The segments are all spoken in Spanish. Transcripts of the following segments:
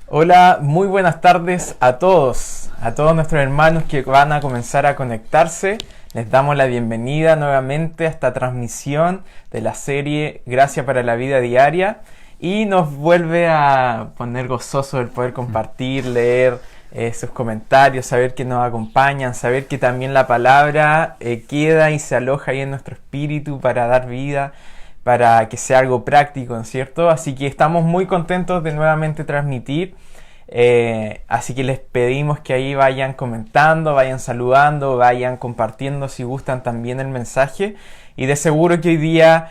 Hola, muy buenas tardes a todos nuestros hermanos que van a comenzar a conectarse. Les damos la bienvenida nuevamente a esta transmisión de la serie Gracia para la Vida Diaria y nos vuelve a poner gozoso el poder compartir, leer sus comentarios, saber que nos acompañan, saber que también la palabra queda y se aloja ahí en nuestro espíritu para dar vida, para que sea algo práctico, ¿no es cierto? Así que estamos muy contentos de nuevamente transmitir, así que les pedimos que ahí vayan comentando, vayan saludando, vayan compartiendo si gustan también el mensaje, y de seguro que hoy día,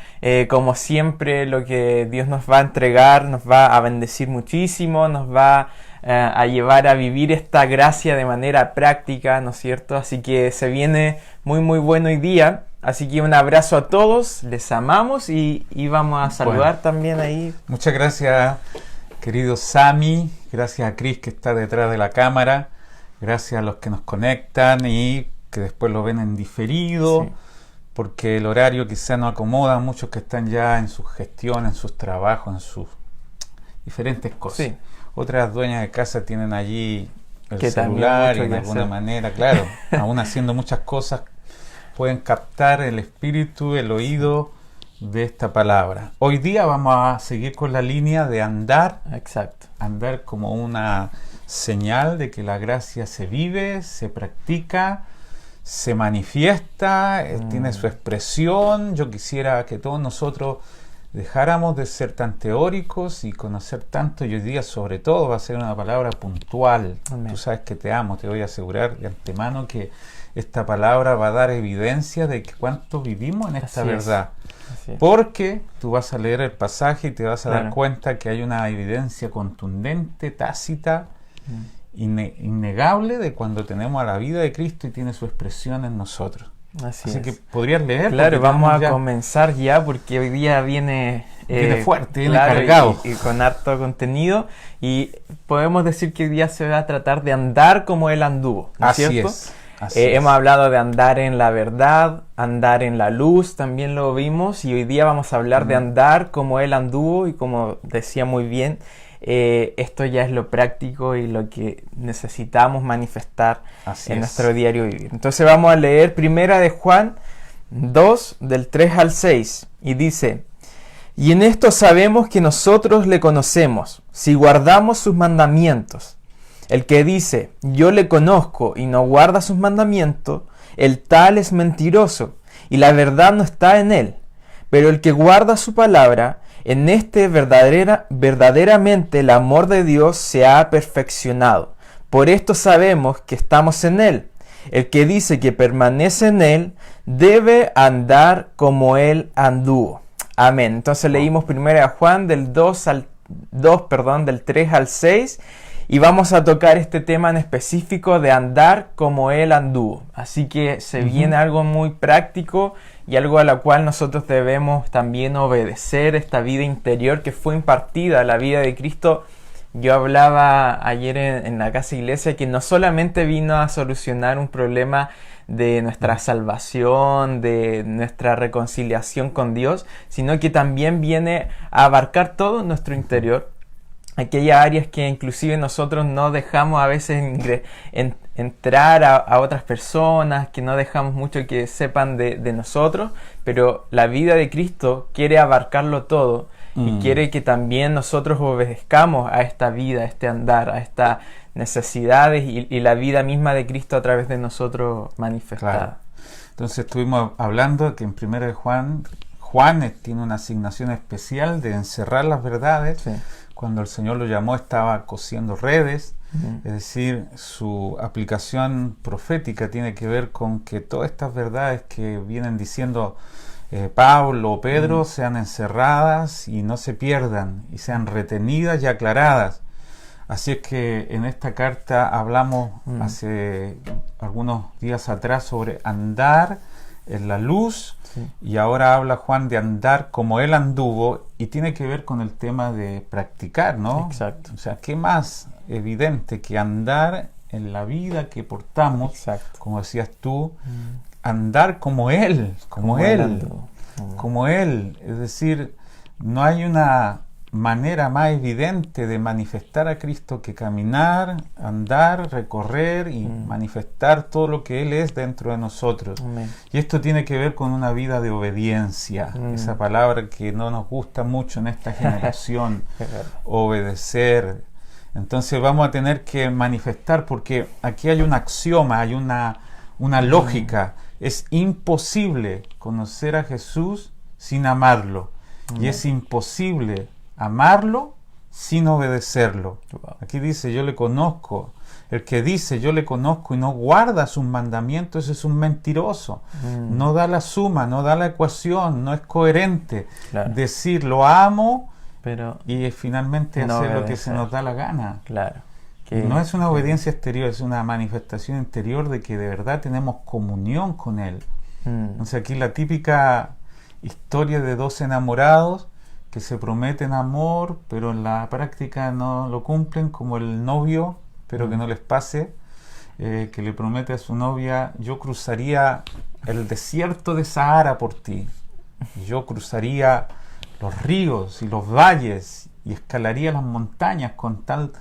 como siempre, lo que Dios nos va a entregar nos va a bendecir muchísimo, nos va a llevar a vivir esta gracia de manera práctica, ¿no es cierto? Así que se viene muy bueno hoy día. Así que un abrazo a todos, les amamos y vamos a saludar también ahí. Muchas gracias, querido Sami, gracias a Cris que está detrás de la cámara, gracias a los que nos conectan y que después lo ven en diferido, sí, porque el horario quizá no acomoda, muchos que están ya en sus gestiones, en sus trabajos, en sus diferentes cosas. Sí. Otras dueñas de casa tienen allí el celular y de alguna manera, claro, aún haciendo muchas cosas, pueden captar el espíritu, el oído de esta palabra. Hoy día vamos a seguir con la línea de andar. Exacto. Andar como una señal de que la gracia se vive, se practica, se manifiesta, tiene su expresión. Yo quisiera que todos nosotros dejáramos de ser tan teóricos y conocer tanto, y hoy día sobre todo va a ser una palabra puntual. Amén. Tú sabes que te amo, te voy a asegurar de antemano que esta palabra va a dar evidencia de que cuánto vivimos en esta verdad. Porque tú vas a leer el pasaje y te vas a dar cuenta que hay una evidencia contundente, tácita, innegable de cuando tenemos a la vida de Cristo y tiene su expresión en nosotros. Así que podrías leer. Claro, vamos a comenzar ya porque hoy día viene fuerte, viene cargado. Y con harto contenido. Y podemos decir que hoy día se va a tratar de andar como Él anduvo, ¿no es cierto? Hemos hablado de andar en la verdad, andar en la luz, también lo vimos, y hoy día vamos a hablar de andar como Él anduvo, y como decía muy bien, esto ya es lo práctico y lo que necesitamos manifestar en nuestro diario vivir. Entonces vamos a leer primera de Juan 2, del 3 al 6, y dice: y en esto sabemos que nosotros le conocemos, si guardamos sus mandamientos. El que dice, yo le conozco y no guarda sus mandamientos, el tal es mentiroso, y la verdad no está en él. Pero el que guarda su palabra, en este verdaderamente el amor de Dios se ha perfeccionado. Por esto sabemos que estamos en él. El que dice que permanece en él, debe andar como él anduvo. Amén. Entonces leímos 1 Juan del 3 al 6. Y vamos a tocar este tema en específico de andar como Él anduvo. Así que se viene algo muy práctico y algo a la cual nosotros debemos también obedecer, esta vida interior que fue impartida, la vida de Cristo. Yo hablaba ayer en la casa iglesia que no solamente vino a solucionar un problema de nuestra salvación, de nuestra reconciliación con Dios, sino que también viene a abarcar todo nuestro interior. Aquellas áreas que inclusive nosotros no dejamos a veces entrar a otras personas, que no dejamos mucho que sepan de nosotros, pero la vida de Cristo quiere abarcarlo todo y quiere que también nosotros obedezcamos a esta vida, a este andar, a estas necesidades y la vida misma de Cristo a través de nosotros manifestada. Claro. Entonces estuvimos hablando que en 1 Juan tiene una asignación especial de encerrar las verdades. Sí. Cuando el Señor lo llamó estaba cosiendo redes, es decir, su aplicación profética tiene que ver con que todas estas verdades que vienen diciendo Pablo o Pedro sean encerradas y no se pierdan, y sean retenidas y aclaradas. Así es que en esta carta hablamos hace algunos días atrás sobre andar en la luz. Sí. Y ahora habla Juan de andar como Él anduvo, y tiene que ver con el tema de practicar, ¿no? Exacto. O sea, ¿qué más evidente que andar en la vida que portamos? Exacto. Como decías tú, andar como Él, como Él. Es decir, no hay una manera más evidente de manifestar a Cristo que caminar, andar, recorrer y manifestar todo lo que Él es dentro de nosotros. Amén. Y esto tiene que ver con una vida de obediencia, esa palabra que no nos gusta mucho en esta generación, obedecer. Entonces vamos a tener que manifestar, porque aquí hay un axioma, hay una lógica. Es imposible conocer a Jesús sin amarlo. Y es imposible amarlo sin obedecerlo. Wow. Aquí dice, yo le conozco. El que dice, yo le conozco y no guarda sus mandamientos, ese es un mentiroso. No da la suma, no da la ecuación, no es coherente. Claro. Decir, lo amo, pero y finalmente no hacer obedecer. lo que se nos da la gana. Claro. No es una obediencia exterior, es una manifestación interior de que de verdad tenemos comunión con Él. Entonces aquí la típica historia de dos enamorados que se prometen amor, pero en la práctica no lo cumplen, como el novio, pero que no les pase, que le promete a su novia, yo cruzaría el desierto de Sahara por ti, yo cruzaría los ríos y los valles y escalaría las montañas con tal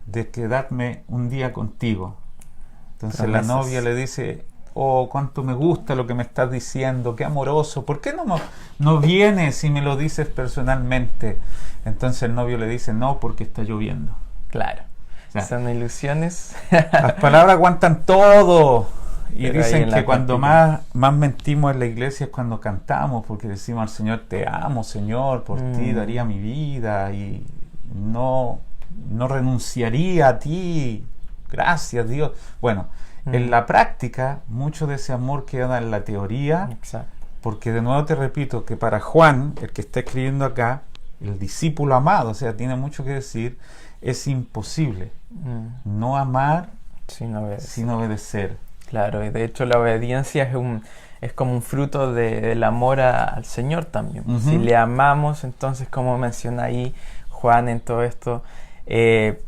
de quedarme un día contigo. Entonces Promesas. La novia le dice, oh, cuánto me gusta lo que me estás diciendo, qué amoroso, ¿por qué no vienes y me lo dices personalmente? Entonces el novio le dice, no, porque está lloviendo. Claro. O sea, son ilusiones. Las palabras aguantan todo. Y pero dicen que cuando más mentimos en la iglesia es cuando cantamos, porque decimos al Señor, te amo, Señor, por ti daría mi vida y no renunciaría a ti, gracias Dios. Bueno, en la práctica mucho de ese amor queda en la teoría. Exacto. Porque de nuevo te repito que para Juan, el que está escribiendo acá, el discípulo amado, o sea, tiene mucho que decir, es imposible no amar sin obedecer. Claro, y de hecho la obediencia es como un fruto del amor al Señor también. Si le amamos, entonces, como menciona ahí Juan en todo esto,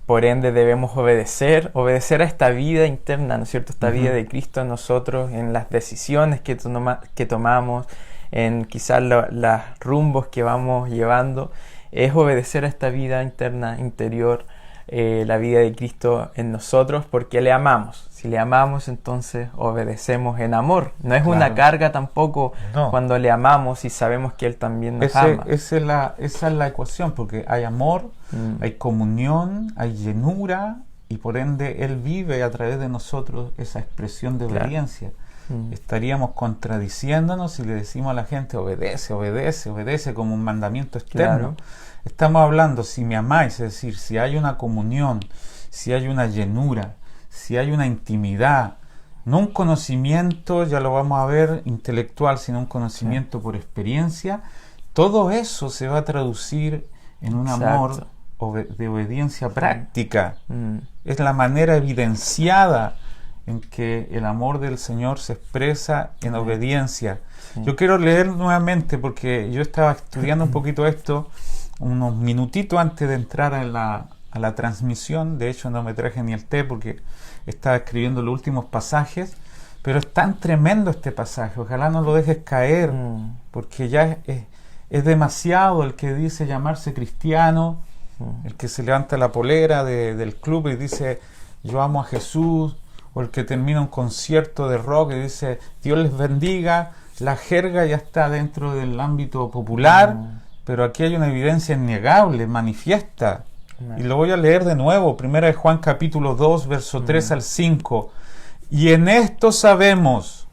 por ende debemos obedecer a esta vida interna, ¿no es cierto? Esta vida de Cristo en nosotros, en las decisiones que tomamos, en quizás los rumbos que vamos llevando, es obedecer a esta vida interna, interior, la vida de Cristo en nosotros, porque le amamos. Si le amamos, entonces obedecemos en amor. No es una carga tampoco cuando le amamos y sabemos que Él también nos ama. Esa es la ecuación, porque hay amor, hay comunión, hay llenura, y por ende Él vive a través de nosotros esa expresión de obediencia. Estaríamos contradiciéndonos si le decimos a la gente, obedece, obedece, obedece, como un mandamiento externo. Estamos hablando, si me amáis, es decir, si hay una comunión, si hay una llenura, si hay una intimidad, no un conocimiento, ya lo vamos a ver, intelectual, sino un conocimiento por experiencia, todo eso se va a traducir en un amor de obediencia práctica. Es la manera evidenciada en que el amor del Señor se expresa en obediencia. Yo quiero leer nuevamente, porque yo estaba estudiando un poquito esto unos minutitos antes de entrar a la transmisión. De hecho no me traje ni el té porque estaba escribiendo los últimos pasajes, pero es tan tremendo este pasaje, ojalá no lo dejes caer, porque ya es demasiado el que dice llamarse cristiano, el que se levanta la polera del club y dice yo amo a Jesús, o el que termina un concierto de rock y dice Dios les bendiga. La jerga ya está dentro del ámbito popular, pero aquí hay una evidencia innegable, manifiesta. Y lo voy a leer de nuevo, 1 Juan capítulo 2, verso 3 al 5. Y en esto sabemos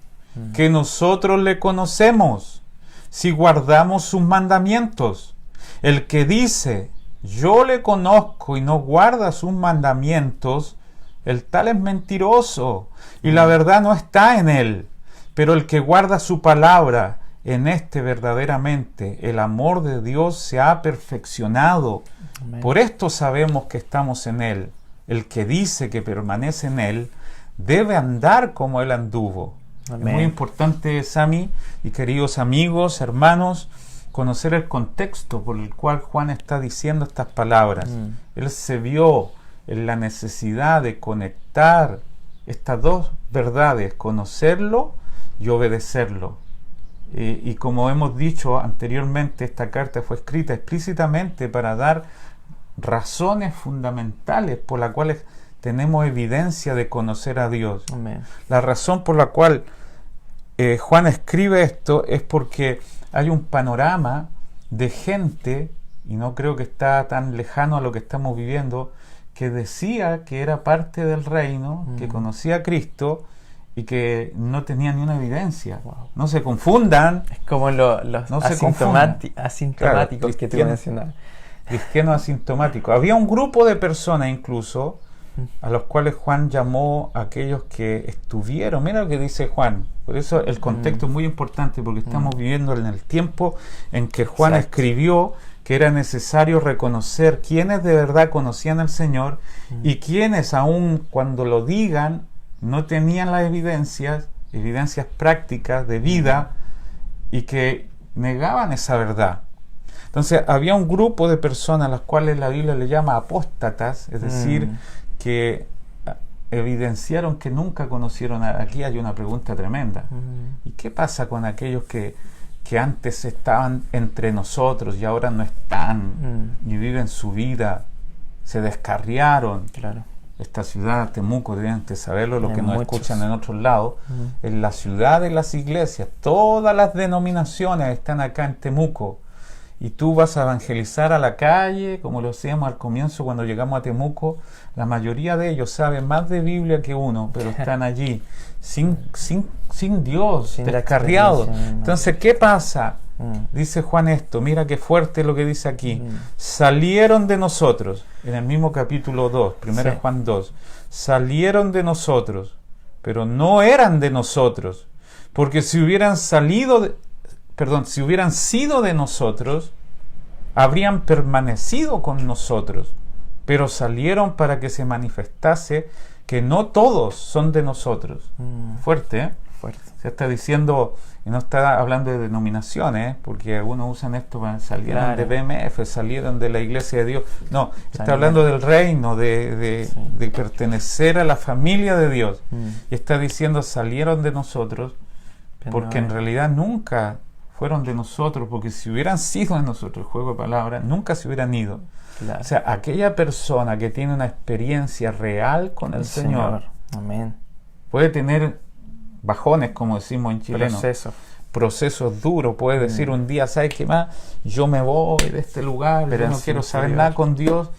que nosotros le conocemos, si guardamos sus mandamientos. El que dice, yo le conozco y no guarda sus mandamientos, el tal es mentiroso, y la verdad no está en él. Pero el que guarda su palabra, en este verdaderamente el amor de Dios se ha perfeccionado. Amén. Por esto sabemos que estamos en Él. El que dice que permanece en Él debe andar como Él anduvo. Amén. Es muy importante, Sami y queridos amigos, hermanos, conocer el contexto por el cual Juan está diciendo estas palabras. Él se vio en la necesidad de conectar estas dos verdades, conocerlo y obedecerlo. Y como hemos dicho anteriormente, esta carta fue escrita explícitamente para dar razones fundamentales por las cuales tenemos evidencia de conocer a Dios. Amén. La razón por la cual Juan escribe esto es porque hay un panorama de gente, y no creo que está tan lejano a lo que estamos viviendo, que decía que era parte del reino, que conocía a Cristo y que no tenía ni una evidencia. Wow. No se confundan. Es como los no asintomáticos, claro, que tú mencionabas. Cristianos asintomáticos. Había un grupo de personas incluso a los cuales Juan llamó a aquellos que estuvieron. Mira lo que dice Juan. Por eso el contexto es muy importante, porque estamos viviendo en el tiempo en que Juan escribió que era necesario reconocer quiénes de verdad conocían al Señor y quiénes, aun cuando lo digan, no tenían las evidencias prácticas de vida y que negaban esa verdad. Entonces había un grupo de personas a las cuales la Biblia le llama apóstatas, es decir, que evidenciaron que nunca conocieron a... Aquí hay una pregunta tremenda. ¿Y qué pasa con aquellos que antes estaban entre nosotros y ahora no están y viven su vida, se descarriaron? Claro. Esta ciudad, Temuco, deben de saberlo, los que nos escuchan en otros lados, es la ciudad de las iglesias. Todas las denominaciones están acá en Temuco. Y tú vas a evangelizar a la calle, como lo hacíamos al comienzo cuando llegamos a Temuco. La mayoría de ellos saben más de Biblia que uno, pero están allí sin Dios, sin descarriados. Entonces, ¿qué pasa? Dice Juan esto, mira qué fuerte lo que dice aquí. Salieron de nosotros, en el mismo capítulo 2, 1 Juan 2, salieron de nosotros, pero no eran de nosotros, porque si hubieran sido de nosotros, habrían permanecido con nosotros, pero salieron para que se manifestase que no todos son de nosotros. Fuerte, ¿eh? Fuerte. Se está diciendo, y no está hablando de denominaciones, porque algunos usan esto para salieron de BMF, salieron de la iglesia de Dios. No, está hablando del reino, de pertenecer a la familia de Dios. Y está diciendo, salieron de nosotros, porque en realidad nunca fueron de nosotros, porque si hubieran sido de nosotros, el juego de palabras, nunca se hubieran ido. Claro. O sea, aquella persona que tiene una experiencia real con el Señor, amén, puede tener bajones, como decimos en chileno, procesos duros, puede decir un día, ¿sabes qué más? Yo me voy de este lugar, pero yo no quiero saber nada con Dios,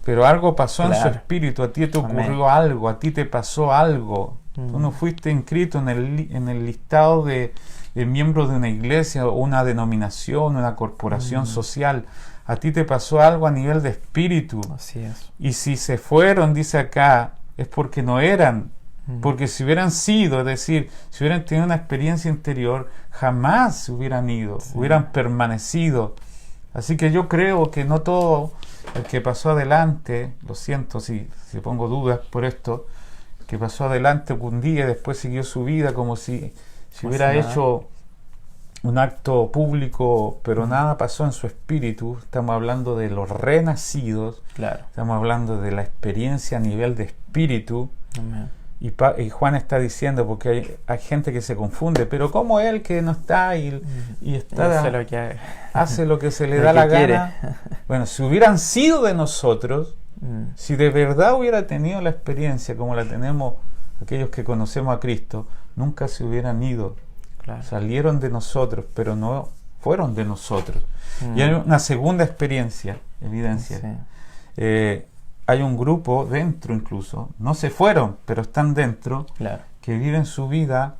pero algo pasó en su espíritu, a ti te ocurrió algo, a ti te pasó algo, tú no fuiste inscrito en el listado de miembros de una iglesia o una denominación, una corporación social. A ti te pasó algo a nivel de espíritu. Así es. Y si se fueron, dice acá, es porque no eran. Porque si hubieran sido, es decir, si hubieran tenido una experiencia interior, jamás se hubieran ido, hubieran permanecido. Así que yo creo que no todo el que pasó adelante, lo siento si pongo dudas por esto, que pasó adelante un día y después siguió su vida como si hubiera hecho un acto público, pero nada pasó en su espíritu. Estamos hablando de los renacidos. Claro. Estamos hablando de la experiencia a nivel de espíritu. Amén. Y Juan está diciendo, porque hay gente que se confunde, pero ¿cómo él que no está y está, hace lo que se le da la gana? Bueno, si hubieran sido de nosotros, si de verdad hubiera tenido la experiencia como la tenemos aquellos que conocemos a Cristo, nunca se hubieran ido. Claro. Salieron de nosotros, pero no fueron de nosotros. Y hay una segunda evidencia. Hay un grupo dentro incluso, no se fueron, pero están dentro, que viven su vida,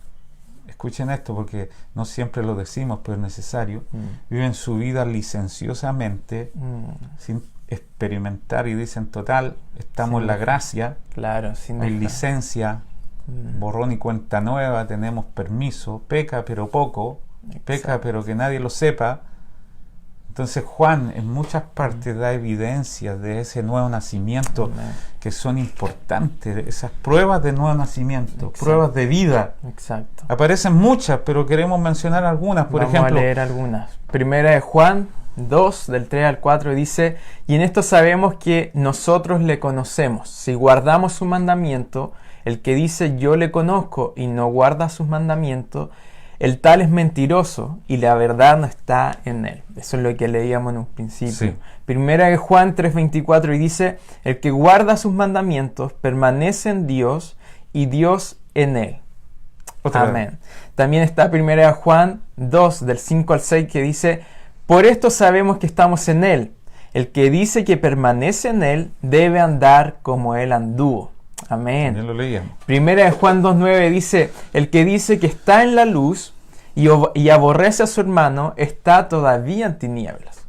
escuchen esto porque no siempre lo decimos, pero es necesario, viven su vida licenciosamente, sin experimentar, y dicen, total, estamos en la gracia, hay licencia, borrón y cuenta nueva, tenemos permiso, peca pero poco, peca pero que nadie lo sepa. Entonces Juan en muchas partes da evidencias de ese nuevo nacimiento que son importantes, esas pruebas de nuevo nacimiento, pruebas de vida. Exacto. Aparecen muchas, pero queremos mencionar algunas. Por ejemplo, vamos a leer algunas. Primera de Juan 2, del 3 al 4, dice: y en esto sabemos que nosotros le conocemos, si guardamos su mandamiento. El que dice yo le conozco y no guarda sus mandamientos, el tal es mentiroso y la verdad no está en él. Eso es lo que leíamos en un principio. Sí. Primera de Juan 3:24 y dice, el que guarda sus mandamientos permanece en Dios y Dios en él. Amén. También está Primera de Juan 2 del 5 al 6 que dice, por esto sabemos que estamos en él. El que dice que permanece en él debe andar como él anduvo. Amén. Ya lo leíamos. Primera de Juan 2:9 dice, el que dice que está en la luz y aborrece a su hermano está todavía en tinieblas.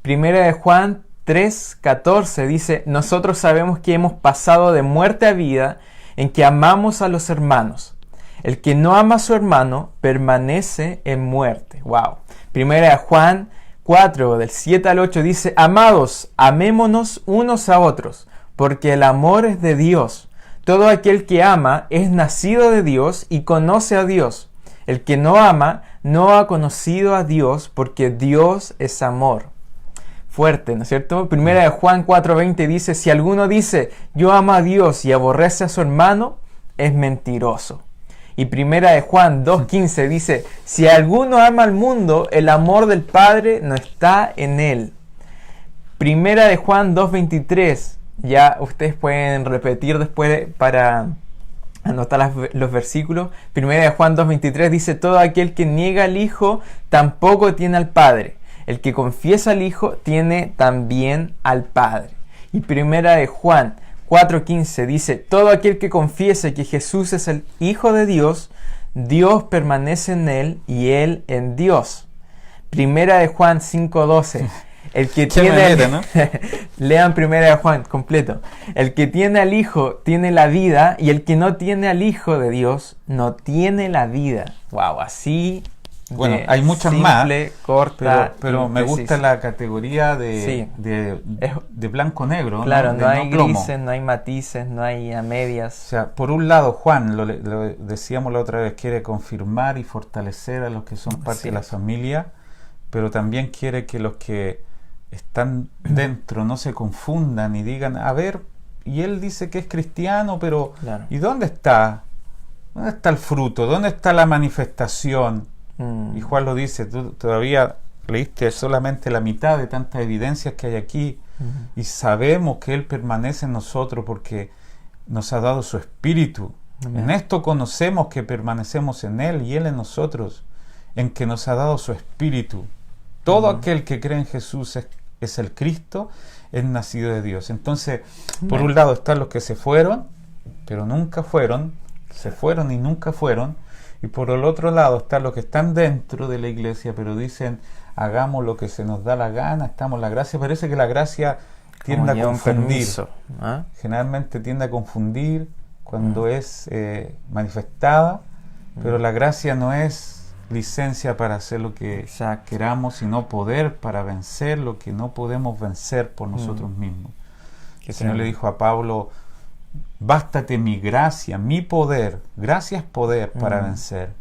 Primera de Juan 3:14 dice, nosotros sabemos que hemos pasado de muerte a vida en que amamos a los hermanos. El que no ama a su hermano permanece en muerte. Wow. Primera de Juan 4 del 7 al 8 dice, amados, amémonos unos a otros, porque el amor es de Dios. Todo aquel que ama es nacido de Dios y conoce a Dios. El que no ama no ha conocido a Dios, porque Dios es amor. Fuerte, ¿no es cierto? Primera de Juan 4:20 dice, si alguno dice, yo amo a Dios y aborrece a su hermano, es mentiroso. Y Primera de Juan 2:15 dice, si alguno ama al mundo, el amor del Padre no está en él. Primera de Juan 2:23, ya ustedes pueden repetir después para anotar los versículos. Primera de Juan 2:23 dice, todo aquel que niega al Hijo tampoco tiene al Padre. El que confiesa al Hijo tiene también al Padre. Y Primera de Juan 4:15 dice, todo aquel que confiese que Jesús es el Hijo de Dios, Dios permanece en él y él en Dios. Primera de Juan 5:12, el que tiene... ¿no? Lean Primera de Juan completo. El que tiene al Hijo tiene la vida y el que no tiene al Hijo de Dios no tiene la vida. Wow, así... Bueno, hay muchas simple, más, corta, pero me gusta la categoría de blanco-negro. Claro, no hay grises, no hay matices, no hay a medias. O sea, por un lado, Juan, lo decíamos la otra vez, quiere confirmar y fortalecer a los que son parte de la familia, pero también quiere que los que están dentro no se confundan y digan, a ver, y él dice que es cristiano, pero claro. ¿Y dónde está? ¿Dónde está el fruto? ¿Dónde está la manifestación? Y Juan lo dice, tú todavía leíste solamente la mitad de tantas evidencias que hay aquí y sabemos que Él permanece en nosotros porque nos ha dado su Espíritu. En esto conocemos que permanecemos en Él y Él en nosotros, en que nos ha dado su Espíritu. Todo aquel que cree en Jesús es el Cristo, es nacido de Dios. Entonces, por un lado están los que se fueron, pero nunca fueron, se fueron y nunca fueron. Y por el otro lado están los que están dentro de la iglesia, pero dicen, hagamos lo que se nos da la gana, estamos en la gracia. Parece que la gracia tiende a confundir. Generalmente tiende a confundir cuando es manifestada, pero la gracia no es licencia para hacer lo que queramos, sino poder para vencer lo que no podemos vencer por nosotros mismos. El Señor le dijo a Pablo, bástate mi gracia, mi poder. Gracia es poder para vencer.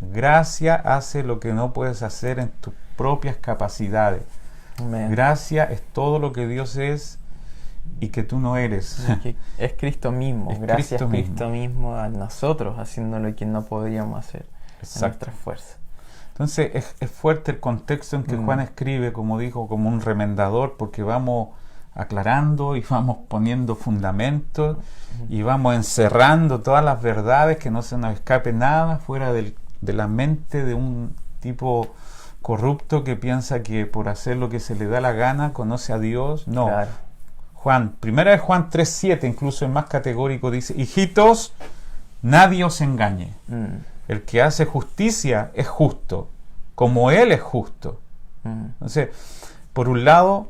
Gracia hace lo que no puedes hacer en tus propias capacidades. Amén. Gracia es todo lo que Dios es y que tú no eres. Es Cristo mismo. Gracias a Cristo mismo a nosotros haciendo lo que no podríamos hacer en nuestras fuerzas. Entonces es fuerte el contexto en que Juan escribe, como dijo, como un remendador, porque vamos aclarando y vamos poniendo fundamentos y vamos encerrando todas las verdades, que no se nos escape nada fuera de la mente de un tipo corrupto que piensa que por hacer lo que se le da la gana conoce a Dios. No. Claro. Primera de Juan 3:7 incluso es más categórico, dice, hijitos, nadie os engañe. El que hace justicia es justo, como Él es justo. Entonces, por un lado,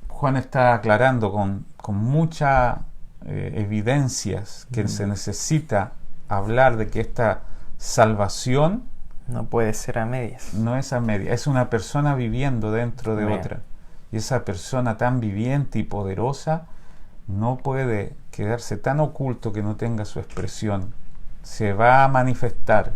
Juan está aclarando con muchas evidencias que se necesita hablar de que esta salvación no puede ser a medias. No es a medias, es una persona viviendo dentro de otra. Y esa persona tan viviente y poderosa no puede quedarse tan oculto que no tenga su expresión. Se va a manifestar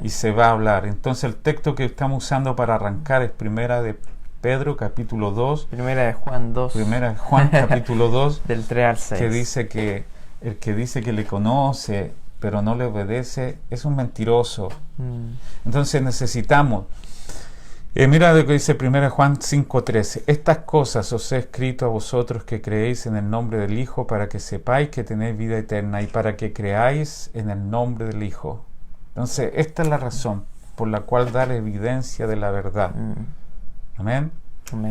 y se va a hablar. Entonces el texto que estamos usando para arrancar es Primera de Pedro, capítulo 2. Primera de Juan 2. Primera de Juan, capítulo 2. Del 3 al 6. Que dice que el que dice que le conoce pero no le obedece, es un mentiroso. Entonces necesitamos, mira lo que dice 1 Juan 5:13, estas cosas os he escrito a vosotros que creéis en el nombre del Hijo, para que sepáis que tenéis vida eterna y para que creáis en el nombre del Hijo. Entonces esta es la razón por la cual dar evidencia de la verdad. Amén.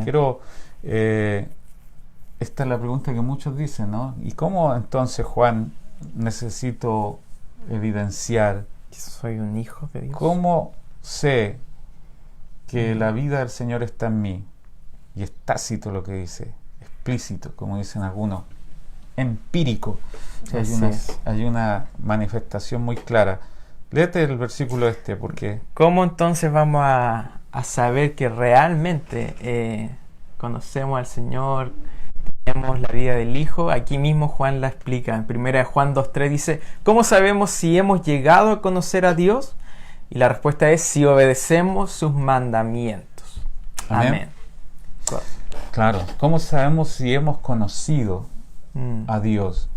Quiero, esta es la pregunta que muchos dicen, ¿no? ¿Y cómo entonces, Juan, necesito evidenciar que soy un hijo de Dios? ¿Cómo sé que la vida del Señor está en mí? Y es tácito lo que dice, explícito, como dicen algunos, empírico. Hay una manifestación muy clara. Léete el versículo porque... ¿Cómo entonces vamos a saber que realmente conocemos al Señor, tenemos la vida del Hijo? Aquí mismo Juan la explica. En 1 Juan 2:3 dice, ¿cómo sabemos si hemos llegado a conocer a Dios? Y la respuesta es, si obedecemos sus mandamientos. Amén. Claro. ¿Cómo sabemos si hemos conocido a Dios?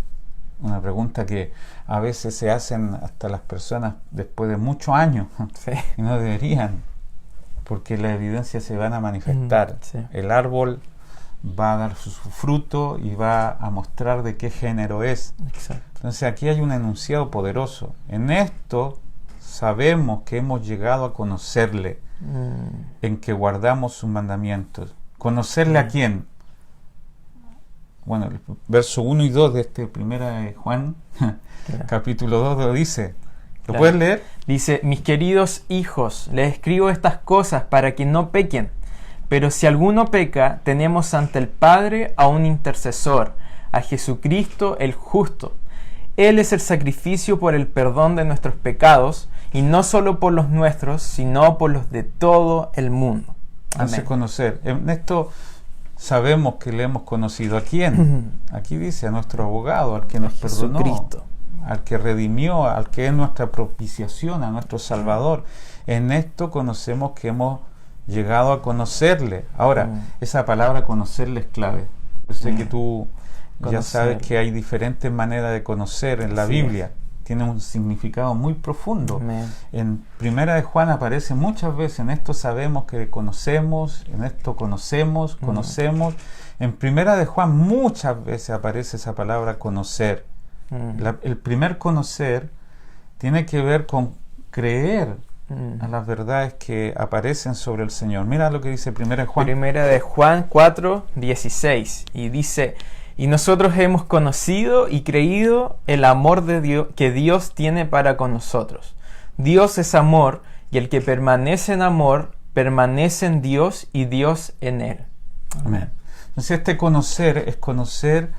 Una pregunta que a veces se hacen hasta las personas después de muchos años. Sí. Y no deberían, porque las evidencias se van a manifestar. Sí. El árbol va a dar su fruto y va a mostrar de qué género es. Exacto. Entonces aquí hay un enunciado poderoso. En esto sabemos que hemos llegado a conocerle, en que guardamos sus mandamientos. ¿Conocerle a quién? Bueno, el verso 1 y 2 de este 1 Juan, capítulo 2 lo dice. ¿Lo puedes leer? Dice, mis queridos hijos, les escribo estas cosas para que no pequen. Pero si alguno peca, tenemos ante el Padre a un intercesor, a Jesucristo el justo. Él es el sacrificio por el perdón de nuestros pecados, y no solo por los nuestros, sino por los de todo el mundo. Hace conocer. En esto sabemos que le hemos conocido. ¿A quién? Aquí dice, a nuestro abogado, al que nos perdonó, Jesucristo, al que redimió, al que es nuestra propiciación, a nuestro Salvador. En esto conocemos que hemos llegado a conocerle. Ahora, esa palabra conocerle es clave. Yo sé que tú ya sabes que hay diferentes maneras de conocer en la Biblia. Tiene un significado muy profundo. En 1 Juan aparece muchas veces, en esto sabemos que conocemos, en esto conocemos. En 1 Juan muchas veces aparece esa palabra conocer. El primer conocer tiene que ver con creer a las verdades que aparecen sobre el Señor. Mira lo que dice 1 Juan. 1 Juan 4:16, y dice, y nosotros hemos conocido y creído el amor de Dios que Dios tiene para con nosotros. Dios es amor, y el que permanece en amor, permanece en Dios y Dios en él. Amén. Entonces este conocer es conocer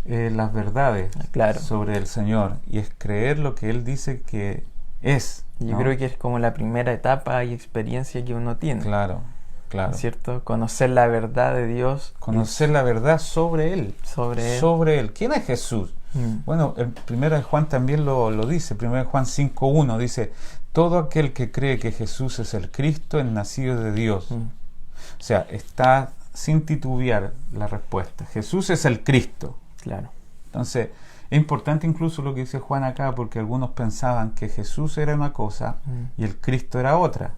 las verdades sobre el Señor, y es creer lo que Él dice que es. Yo creo que es como la primera etapa y experiencia que uno tiene. Claro. ¿Cierto? Conocer la verdad de Dios. Conocer la verdad sobre Él. Sobre Él. ¿Quién es Jesús? Bueno, en 1 Juan también lo dice. 1 Juan 5:1 dice, todo aquel que cree que Jesús es el Cristo es nacido de Dios. O sea, está sin titubear la respuesta. Jesús es el Cristo. Claro. Entonces, es importante incluso lo que dice Juan acá, porque algunos pensaban que Jesús era una cosa y el Cristo era otra.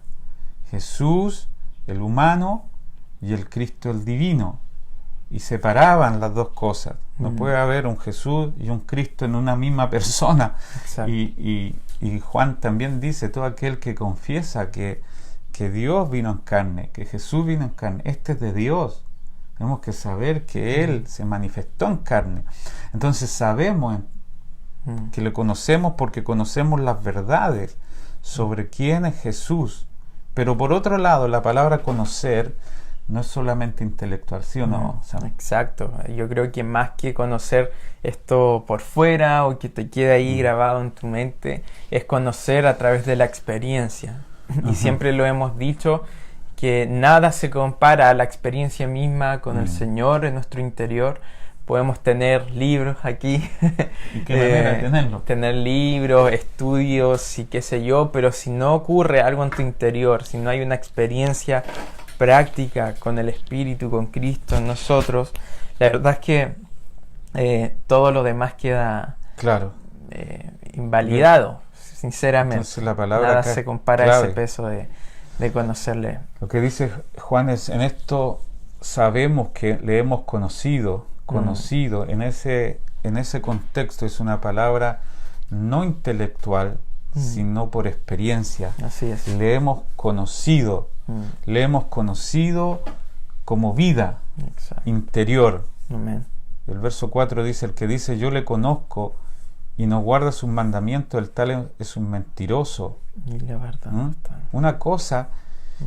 Jesús, el humano, y el Cristo, el divino. Y separaban las dos cosas. No puede haber un Jesús y un Cristo en una misma persona. Y Juan también dice, todo aquel que confiesa que Dios vino en carne, que Jesús vino en carne, este es de Dios. Tenemos que saber que Él se manifestó en carne. Entonces sabemos que le conocemos porque conocemos las verdades sobre quién es Jesús. Pero por otro lado, la palabra conocer no es solamente intelectual, ¿sí o no? Exacto. Yo creo que más que conocer esto por fuera o que te quede ahí grabado en tu mente, es conocer a través de la experiencia. Y siempre lo hemos dicho, que nada se compara a la experiencia misma con el Señor en nuestro interior. Podemos tener libros aquí, ¿y qué manera de tenerlo? Tener libros, estudios y qué sé yo, pero si no ocurre algo en tu interior, si no hay una experiencia práctica con el Espíritu, con Cristo en nosotros, la verdad es que todo lo demás queda invalidado, sinceramente. Entonces, la palabra nada acá se compara a ese peso de conocerle. Lo que dice Juan es, en esto sabemos que le hemos conocido, en ese contexto es una palabra no intelectual, sino por experiencia. Así es. Le hemos conocido como vida interior. Amén. El verso 4 dice, el que dice yo le conozco y no guarda sus mandamientos, el tal es un mentiroso. Y la verdad no está. Una cosa,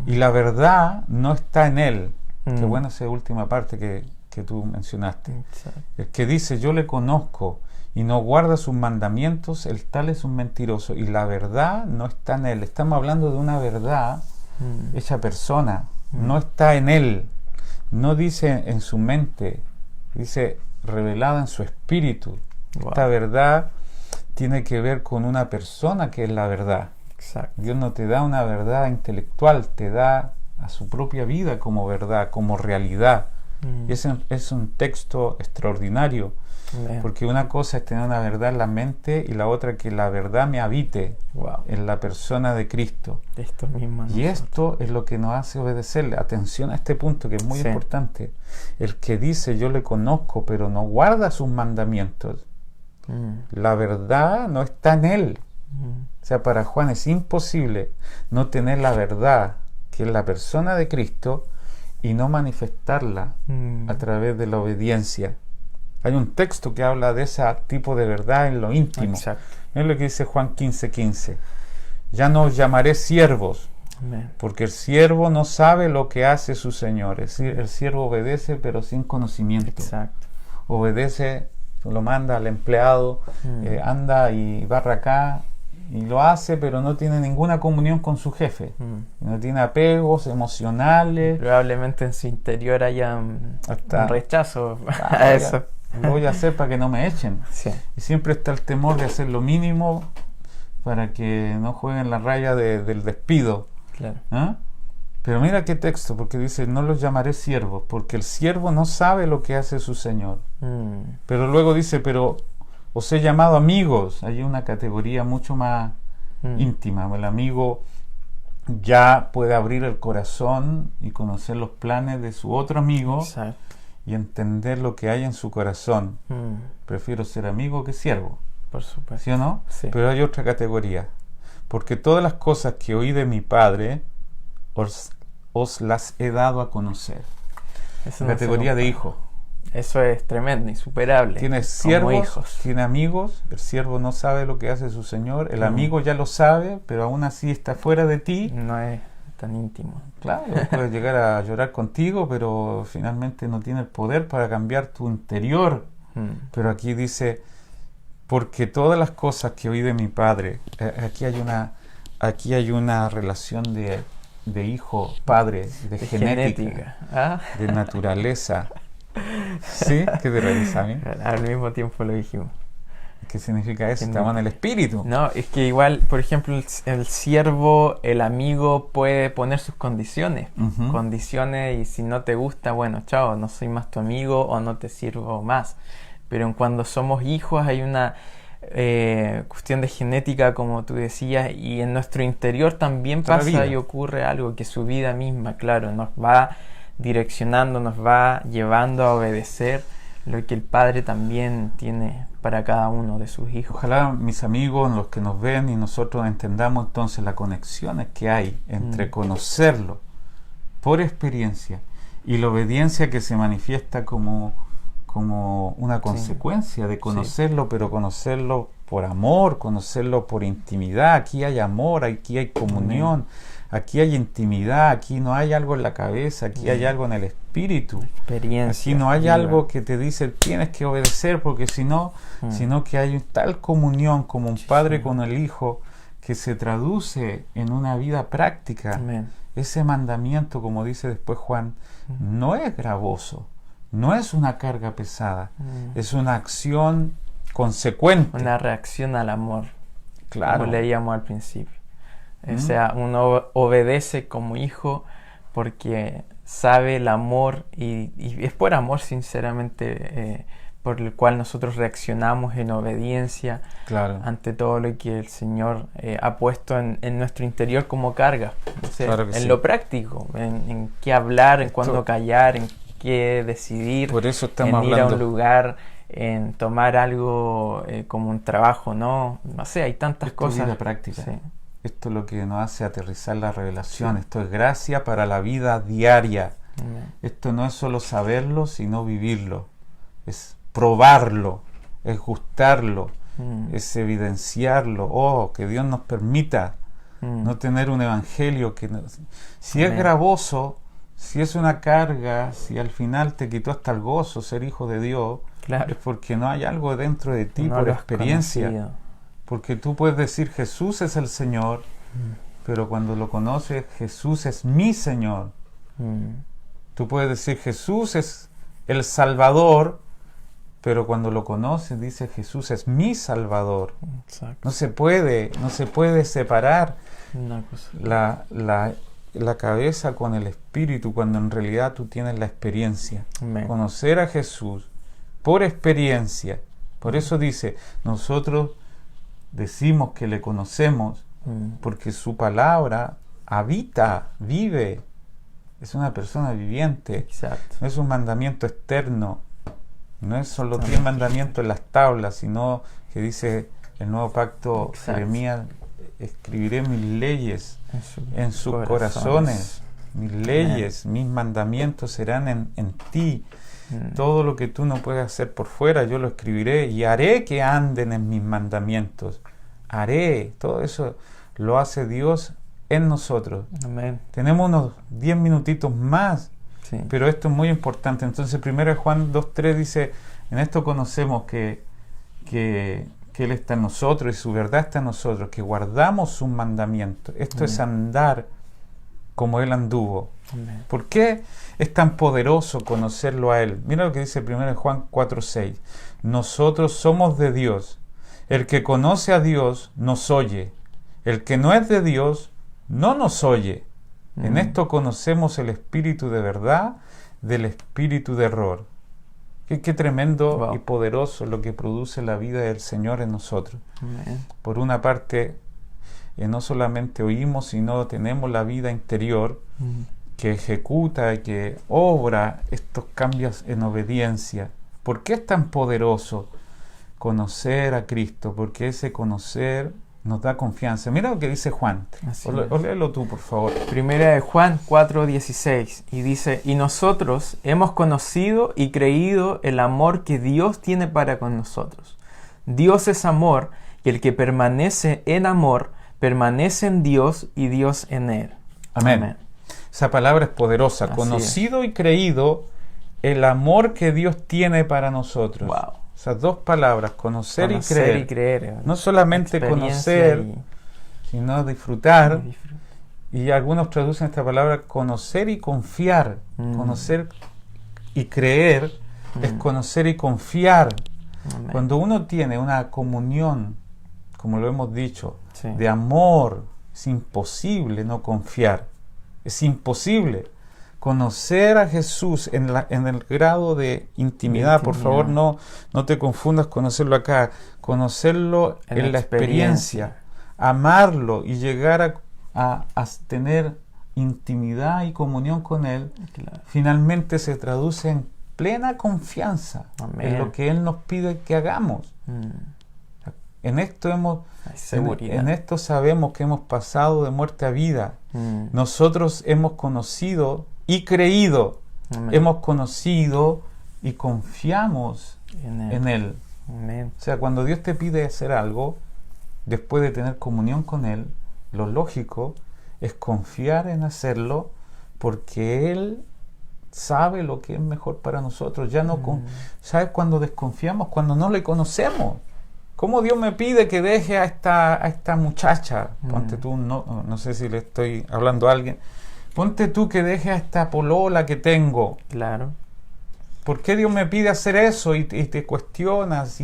y la verdad no está en él. Qué buena esa última parte que tú mencionaste. Exacto. El que dice yo le conozco y no guarda sus mandamientos, el tal es un mentiroso. Y la verdad no está en él. Estamos hablando de una verdad hecha persona. No está en él. No dice en su mente. Dice revelada en su espíritu. Wow. Esta verdad tiene que ver con una persona que es la verdad. Exacto. Dios no te da una verdad intelectual, te da a su propia vida como verdad, como realidad. Y es un texto extraordinario, porque una cosa es tener una verdad en la mente y la otra que la verdad me habite en la persona de Cristo. Esto mismo y esto es lo que nos hace obedecerle. Atención a este punto que es muy importante. El que dice yo le conozco pero no guarda sus mandamientos, la verdad no está en él. O sea, para Juan es imposible no tener la verdad, que es la persona de Cristo, y no manifestarla a través de la obediencia. Hay un texto que habla de ese tipo de verdad en lo íntimo. Exacto. Es lo que dice Juan 15:15. Ya no os llamaré siervos, porque el siervo no sabe lo que hace su señor. Es decir, el siervo obedece pero sin conocimiento. Exacto. Obedece, lo manda al empleado, anda y barra acá, y lo hace, pero no tiene ninguna comunión con su jefe. No tiene apegos emocionales. Probablemente en su interior haya un rechazo a eso. Lo voy a hacer para que no me echen. Sí. Y siempre está el temor de hacer lo mínimo para que no jueguen la raya del despido. Claro. ¿Ah? Pero mira qué texto, porque dice, no los llamaré siervos, porque el siervo no sabe lo que hace su señor. Pero luego dice, pero os he llamado amigos. Hay una categoría mucho más íntima. El amigo ya puede abrir el corazón y conocer los planes de su otro amigo. Exacto. Y entender lo que hay en su corazón. Prefiero ser amigo que siervo. Por supuesto. ¿Sí o no? Sí. Pero hay otra categoría. Porque todas las cosas que oí de mi Padre os las he dado a conocer. Eso La categoría de hijo. Eso es tremendo, insuperable. Tiene siervos, tiene amigos. El siervo no sabe lo que hace su señor. El amigo ya lo sabe, pero aún así está fuera de ti. No es tan íntimo. Claro, puede llegar a llorar contigo, pero finalmente no tiene el poder para cambiar tu interior. Pero aquí dice, porque todas las cosas que oí de mi Padre, aquí hay una relación de hijo, padre, de genética. De naturaleza. ¿Sí? ¿Qué te realiza a mí? Al mismo tiempo lo dijimos. ¿Qué significa eso? Estamos en el espíritu. No, es que igual, por ejemplo, el siervo, el amigo puede poner sus condiciones. Condiciones, y si no te gusta, bueno, chao, no soy más tu amigo o no te sirvo más. Pero cuando somos hijos hay una cuestión de genética, como tú decías, y en nuestro interior también pasa y ocurre algo que su vida misma, claro, nos va direccionando, nos va llevando a obedecer lo que el Padre también tiene para cada uno de sus hijos. Ojalá mis amigos, los que nos ven y nosotros entendamos entonces las conexiones que hay entre conocerlo por experiencia y la obediencia que se manifiesta como una consecuencia de conocerlo, pero conocerlo por amor, conocerlo por intimidad. Aquí hay amor, aquí hay comunión, aquí hay intimidad, aquí no hay algo en la cabeza, aquí hay algo en el espíritu. Aquí no hay algo que te dice tienes que obedecer porque si no, sino que hay tal comunión como un padre con el hijo que se traduce en una vida práctica. Ese mandamiento, como dice después Juan, no es gravoso, no es una carga pesada, es una acción consecuente. Una reacción al amor, claro, como leíamos al principio. O sea, uno obedece como hijo porque sabe el amor y es por amor, sinceramente, por el cual nosotros reaccionamos en obediencia ante todo lo que el Señor ha puesto en nuestro interior como carga. O sea, en lo práctico, en qué hablar, en cuándo callar, en qué decidir, por eso estamos en ir hablando a un lugar, en tomar algo como un trabajo, no sé, hay tantas cosas. Vida práctica. Sí. Esto es lo que nos hace aterrizar la revelación. Sí. Esto es gracia para la vida diaria. Esto no es solo saberlo, sino vivirlo. Es probarlo, es gustarlo, es evidenciarlo. Oh, que Dios nos permita no tener un evangelio que si es gravoso, si es una carga, si al final te quitó hasta el gozo ser hijo de Dios, es porque no hay algo dentro de ti por experiencia. Conocido. Porque tú puedes decir Jesús es el Señor, pero cuando lo conoces, Jesús es mi Señor. Tú puedes decir Jesús es el Salvador, pero cuando lo conoces dice Jesús es mi Salvador. Exacto. No se puede separar la cabeza con el espíritu cuando en realidad tú tienes la experiencia. Amén. Conocer a Jesús por experiencia. Por eso dice, nosotros decimos que le conocemos porque su palabra habita, vive. Es una persona viviente. Exacto. No es un mandamiento externo. No es solo 10 mandamientos en las tablas, sino que dice el nuevo pacto, Jeremías, escribiré mis leyes en sus corazones. Mis leyes, mis mandamientos serán en ti. Todo lo que tú no puedes hacer por fuera, yo lo escribiré y haré que anden en mis mandamientos. Haré. Todo eso lo hace Dios en nosotros. Amén. Tenemos unos 10 minutitos más, sí, pero esto es muy importante. Entonces 1 Juan 2:3 dice, en esto conocemos que Él está en nosotros y su verdad está en nosotros, que guardamos sus mandamientos. Esto es andar como Él anduvo. Amén. ¿Por qué es tan poderoso conocerlo a Él? Mira lo que dice 1 Juan 4:6. Nosotros somos de Dios. El que conoce a Dios nos oye. El que no es de Dios no nos oye. En esto conocemos el espíritu de verdad del espíritu de error. Qué tremendo y poderoso lo que produce la vida del Señor en nosotros. Amén. Por una parte, no solamente oímos, sino tenemos la vida interior que ejecuta y que obra estos cambios en obediencia. ¿Por qué es tan poderoso conocer a Cristo? Porque ese conocer nos da confianza. Mira lo que dice Juan. O léelo tú, por favor. Primera de Juan 4:16. Y dice, y nosotros hemos conocido y creído el amor que Dios tiene para con nosotros. Dios es amor, y el que permanece en amor, permanece en Dios y Dios en él. Amén. Amén. Esa palabra es poderosa. Así conocido y creído el amor que Dios tiene para nosotros. Wow. Esas dos palabras, conocer y creer. No solamente conocer, sino disfrutar. Y algunos traducen esta palabra conocer y confiar. Conocer y creer es conocer y confiar. Amén. Cuando uno tiene una comunión, como lo hemos dicho, de amor, es imposible no confiar. Es imposible. Conocer a Jesús en el grado de intimidad, por favor, no te confundas conocerlo acá, conocerlo en la experiencia, amarlo y llegar a tener intimidad y comunión con Él, finalmente se traduce en plena confianza. Amén. En lo que Él nos pide que hagamos. En esto en esto sabemos que hemos pasado de muerte a vida. Nosotros hemos conocido y creído. Amén. Hemos conocido y confiamos en Él. Amén. O sea, cuando Dios te pide hacer algo, después de tener comunión con Él, lo lógico es confiar en hacerlo porque Él sabe lo que es mejor para nosotros. Ya no ¿sabes cuando desconfiamos? Cuando no le conocemos. ¿Cómo Dios me pide que deje a esta muchacha? Ponte tú, no sé si le estoy hablando a alguien. Ponte tú que deje a esta polola que tengo. Claro. ¿Por qué Dios me pide hacer eso? Y te cuestionas.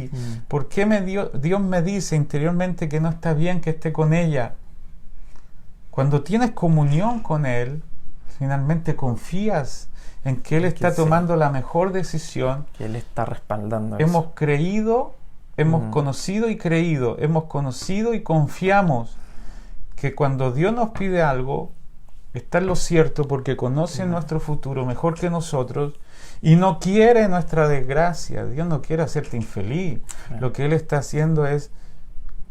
¿Por qué Dios me dice interiormente que no está bien que esté con ella? Cuando tienes comunión con Él, finalmente confías en que Él está tomando la mejor decisión. Que Él está respaldando hemos eso. Creído, hemos conocido y creído, hemos conocido y confiamos que cuando Dios nos pide algo, está en lo cierto porque conoce nuestro futuro mejor que nosotros y no quiere nuestra desgracia. Dios no quiere hacerte infeliz. Lo que Él está haciendo es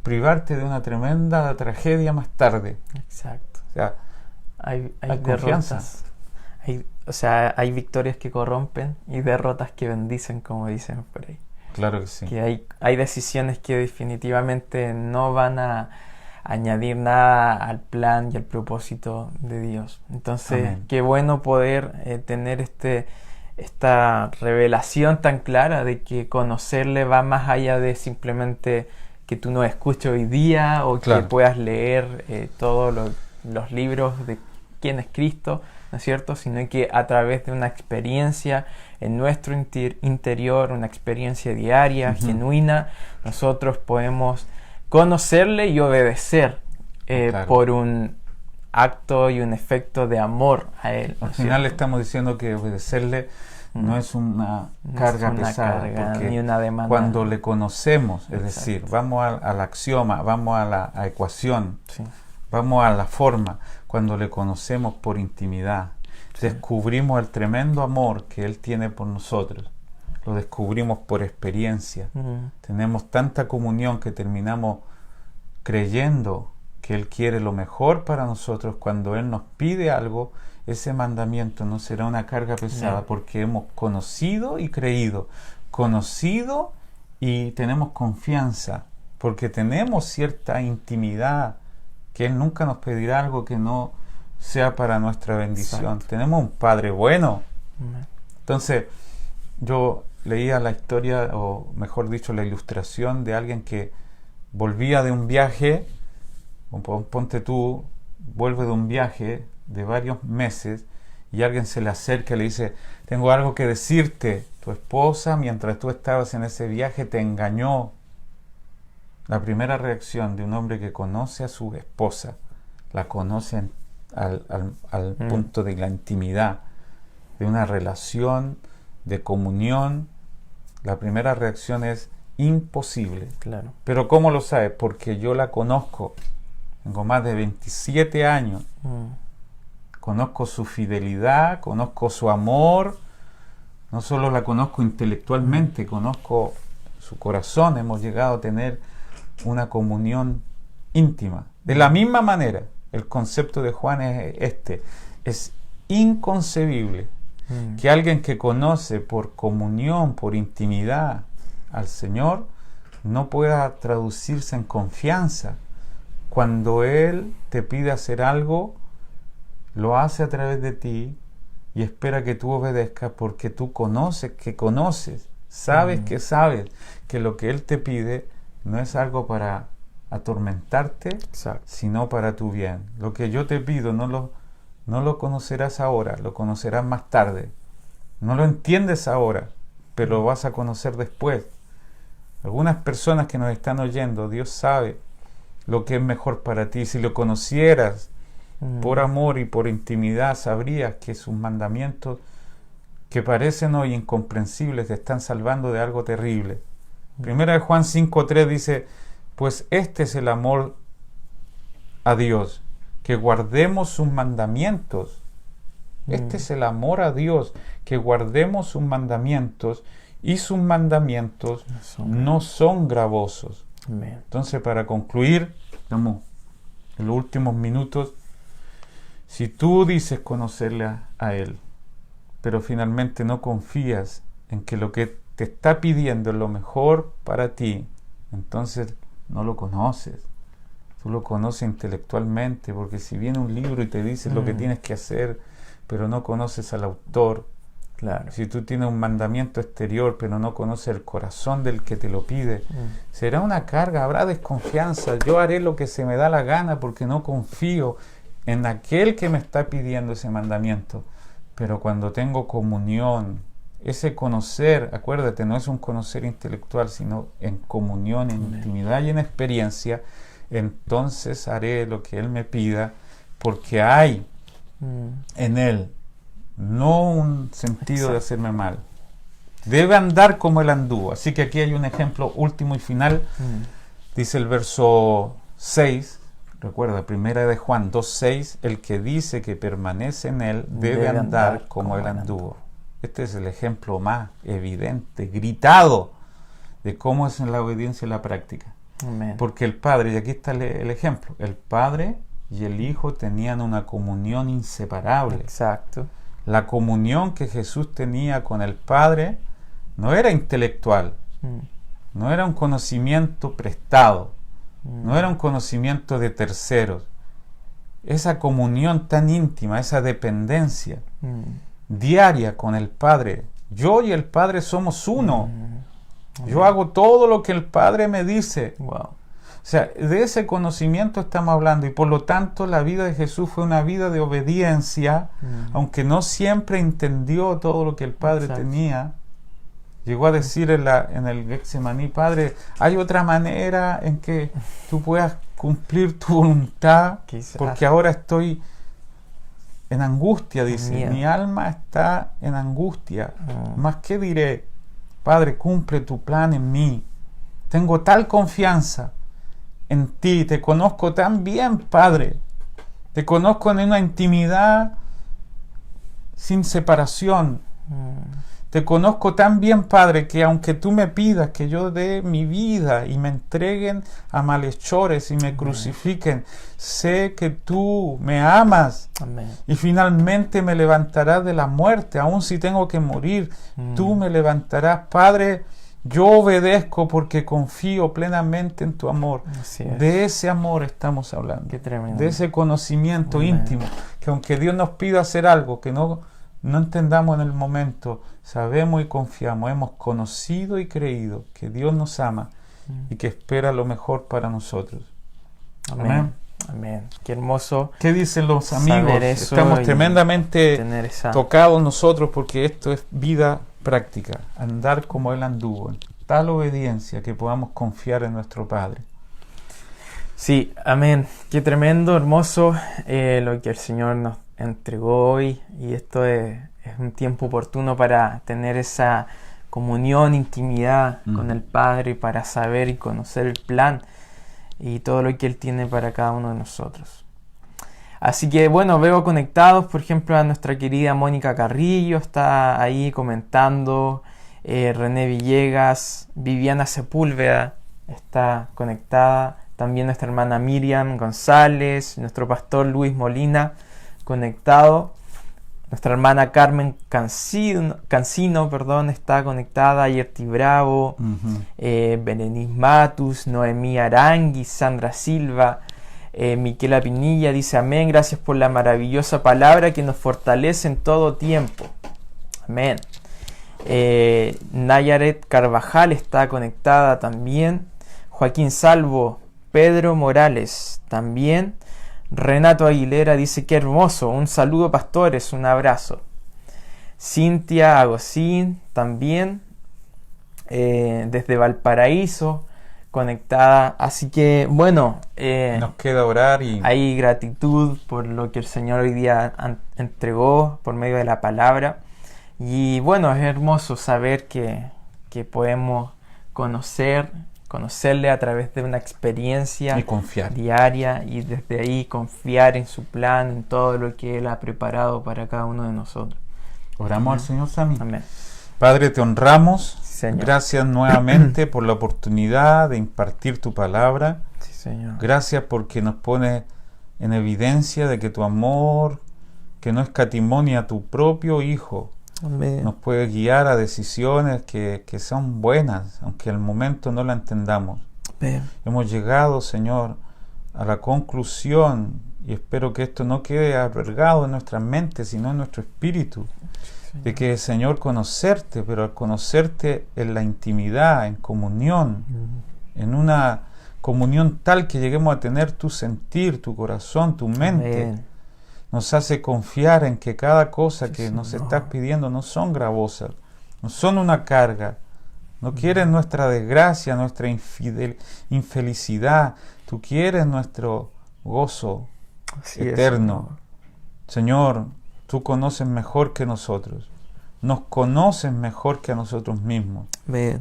privarte de una tremenda tragedia más tarde. Exacto. O sea, hay derrotas. Hay victorias que corrompen y derrotas que bendicen, como dicen por ahí. Claro que sí. Que hay decisiones que definitivamente no van a añadir nada al plan y al propósito de Dios. Entonces, Amén. Qué bueno poder tener esta revelación tan clara de que conocerle va más allá de simplemente que tú nos escuches hoy día o que puedas leer todos los libros de quién es Cristo, ¿no es cierto? Sino que a través de una experiencia en nuestro interior, una experiencia diaria, genuina, nosotros podemos conocerle y obedecer por un acto y un efecto de amor a Él. Al final le estamos diciendo que obedecerle no es una carga pesada, porque ni una demanda. Cuando le conocemos, es decir, vamos al axioma, vamos a la ecuación, vamos a la forma, cuando le conocemos por intimidad, descubrimos el tremendo amor que Él tiene por nosotros. Lo descubrimos por experiencia. Tenemos tanta comunión que terminamos creyendo que Él quiere lo mejor para nosotros. Cuando Él nos pide algo, ese mandamiento no será una carga pesada porque hemos conocido y creído. Conocido y tenemos confianza porque tenemos cierta intimidad, que Él nunca nos pedirá algo que no sea para nuestra bendición. Tenemos un Padre bueno. Entonces, yo leía la historia, o mejor dicho, la ilustración de alguien que volvía de un viaje. Ponte tú, vuelve de un viaje de varios meses y alguien se le acerca y le dice: tengo algo que decirte, tu esposa mientras tú estabas en ese viaje te engañó. La primera reacción de un hombre que conoce a su esposa, la conoce al punto de la intimidad, de una relación de comunión, la primera reacción es imposible. Claro. Pero ¿cómo lo sabes? Porque yo la conozco. Tengo más de 27 años. Conozco su fidelidad, conozco su amor. No solo la conozco intelectualmente, conozco su corazón. Hemos llegado a tener una comunión íntima. De la misma manera, el concepto de Juan es este. Es inconcebible que alguien que conoce por comunión, por intimidad al Señor, no pueda traducirse en confianza. Cuando Él te pide hacer algo, lo hace a través de ti y espera que tú obedezcas porque tú conoces que conoces, sabes que sabes que lo que Él te pide no es algo para atormentarte, sino para tu bien. Lo que yo te pido no lo conocerás ahora, lo conocerás más tarde. No lo entiendes ahora, pero lo vas a conocer después. Algunas personas que nos están oyendo, Dios sabe lo que es mejor para ti. Si lo conocieras por amor y por intimidad, sabrías que sus mandamientos, que parecen hoy incomprensibles, te están salvando de algo terrible. Primera de Juan 5:3 dice: pues este es el amor a Dios, que guardemos sus mandamientos. Este es el amor a Dios, que guardemos sus mandamientos, y sus mandamientos no son gravosos. Entonces, para concluir, estamos en los últimos minutos. Si tú dices conocerle a Él, pero finalmente no confías en que lo que te está pidiendo es lo mejor para ti, entonces no lo conoces. Tú lo conoces intelectualmente, porque si viene un libro y te dice lo que tienes que hacer, pero no conoces al autor. Si tú tienes un mandamiento exterior, pero no conoces el corazón del que te lo pide, será una carga, habrá desconfianza. Yo haré lo que se me da la gana porque no confío en aquel que me está pidiendo ese mandamiento. Pero cuando tengo comunión, ese conocer, acuérdate, no es un conocer intelectual, sino en comunión, en intimidad y en experiencia, entonces haré lo que Él me pida, porque hay en Él no un sentido de hacerme mal. Debe andar como él anduvo. Así que aquí hay un ejemplo último y final. Dice el verso 6, recuerda, primera de Juan 2:6, el que dice que permanece en él debe andar como él anduvo. Este es el ejemplo más evidente, gritado, de cómo es en la obediencia y la práctica. Amén. Porque el Padre, y aquí está el ejemplo, el Padre y el Hijo tenían una comunión inseparable. Exacto. La comunión que Jesús tenía con el Padre no era intelectual, no era un conocimiento prestado, no era un conocimiento de terceros. Esa comunión tan íntima, esa dependencia diaria con el Padre. Yo y el Padre somos uno. Yo hago todo lo que el Padre me dice. Wow. O sea, de ese conocimiento estamos hablando, y por lo tanto la vida de Jesús fue una vida de obediencia, aunque no siempre entendió todo lo que el Padre tenía. Llegó a decir en el Getsemaní: Padre, ¿hay otra manera en que tú puedas cumplir tu voluntad? Porque ahora estoy en angustia, dice. Mi alma está en angustia. ¿Más qué diré? Padre, cumple tu plan en mí. Tengo tal confianza en ti. Te conozco tan bien, Padre. Te conozco en una intimidad sin separación. Te conozco tan bien, Padre, que aunque tú me pidas que yo dé mi vida y me entreguen a malhechores y me crucifiquen, sé que tú me amas. Amén. Y finalmente me levantarás de la muerte, aun si tengo que morir. Tú me levantarás, Padre. Yo obedezco porque confío plenamente en tu amor. De ese amor estamos hablando. Qué tremendo. De ese conocimiento íntimo, que aunque Dios nos pida hacer algo que no entendamos en el momento, sabemos y confiamos, hemos conocido y creído que Dios nos ama y que espera lo mejor para nosotros. Amén. Amén. Qué hermoso. ¿Qué dicen los amigos? Estamos tremendamente tocados nosotros, porque esto es vida práctica, andar como Él anduvo, en tal obediencia que podamos confiar en nuestro Padre. Sí, amén. Qué tremendo, hermoso lo que el Señor nos entregó hoy, y esto es un tiempo oportuno para tener esa comunión, intimidad con el Padre, para saber y conocer el plan y todo lo que Él tiene para cada uno de nosotros. Así que bueno, veo conectados, por ejemplo, a nuestra querida Mónica Carrillo, está ahí comentando, René Villegas, Viviana Sepúlveda está conectada, también nuestra hermana Miriam González, nuestro pastor Luis Molina conectado, nuestra hermana Carmen Cancino, está conectada, Yerti Bravo, Berenice Matus, Noemí Arangui, Sandra Silva, Miquela Pinilla dice: amén, gracias por la maravillosa palabra que nos fortalece en todo tiempo. Amén. Nayaret Carvajal está conectada también. Joaquín Salvo, Pedro Morales también. Renato Aguilera dice: qué hermoso, un saludo pastores, un abrazo. Cintia Agosín también, desde Valparaíso, conectada. Así que bueno, nos queda orar y hay gratitud por lo que el Señor hoy día entregó por medio de la palabra. Y bueno, es hermoso saber que podemos conocerle a través de una experiencia y confiar diaria, y desde ahí confiar en su plan, en todo lo que Él ha preparado para cada uno de nosotros. Oramos al Señor, Sami. Amén. Padre, te honramos. Señor. Gracias nuevamente por la oportunidad de impartir tu palabra. Sí, Señor. Gracias porque nos pone en evidencia de que tu amor, que no escatimó ni a tu propio Hijo, Amén, nos puede guiar a decisiones que son buenas, aunque al momento no la entendamos. Amén. Hemos llegado, Señor, a la conclusión, y espero que esto no quede albergado en nuestras mentes, sino en nuestro espíritu, de que, Señor, conocerte, pero al conocerte en la intimidad, en comunión, en una comunión tal que lleguemos a tener tu sentir, tu corazón, tu mente, Amén, nos hace confiar en que cada cosa que nos Señor, estás pidiendo no son gravosas, no son una carga, no quieres nuestra desgracia, nuestra infelicidad, tú quieres nuestro gozo así eterno. es, Señor, tú conoces mejor que nosotros. Nos conoces mejor que a nosotros mismos.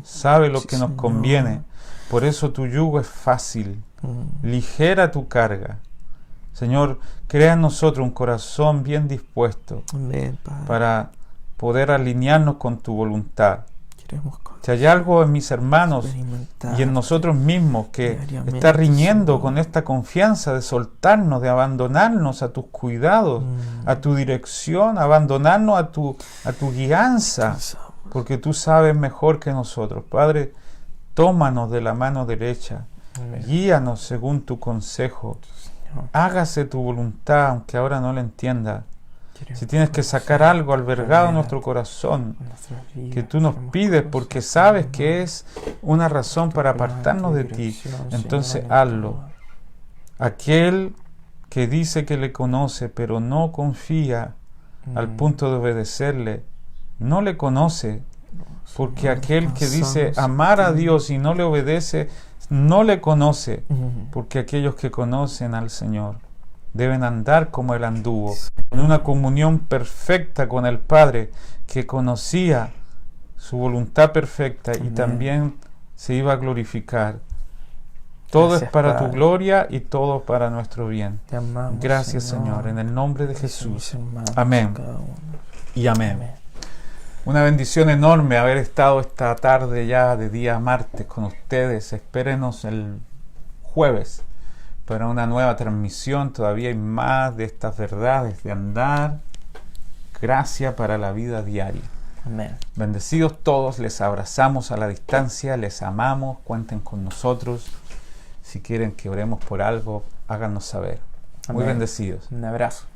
Sabe lo que nos conviene. Por eso tu yugo es fácil. Ligera tu carga. Señor, crea en nosotros un corazón bien dispuesto para poder alinearnos con tu voluntad. Si hay algo en mis hermanos y en nosotros mismos que está riñendo con esta confianza de soltarnos, de abandonarnos a tus cuidados, a tu dirección, abandonarnos a tu guianza, porque tú sabes mejor que nosotros. Padre, tómanos de la mano derecha, guíanos según tu consejo, hágase tu voluntad, aunque ahora no la entienda. Si tienes que sacar algo albergado en nuestro corazón, que tú nos pides porque sabes que es una razón para apartarnos de ti, entonces hazlo. Aquel que dice que le conoce, pero no confía al punto de obedecerle, no le conoce, porque aquel que dice amar a Dios y no le obedece, no le conoce, porque aquellos que conocen al Señor deben andar como Él anduvo, en una comunión perfecta con el Padre, que conocía su voluntad perfecta y también se iba a glorificar. Todo es para tu gloria y todo para nuestro bien. Gracias, Señor, en el nombre de Jesús. Amén. Y amén. Una bendición enorme haber estado esta tarde ya de día martes con ustedes. Espérenos el jueves para una nueva transmisión. Todavía hay más de estas verdades de andar. Gracia para la vida diaria. Amén. Bendecidos todos, les abrazamos a la distancia, les amamos, cuenten con nosotros. Si quieren que oremos por algo, háganos saber. Muy bendecidos. Un abrazo.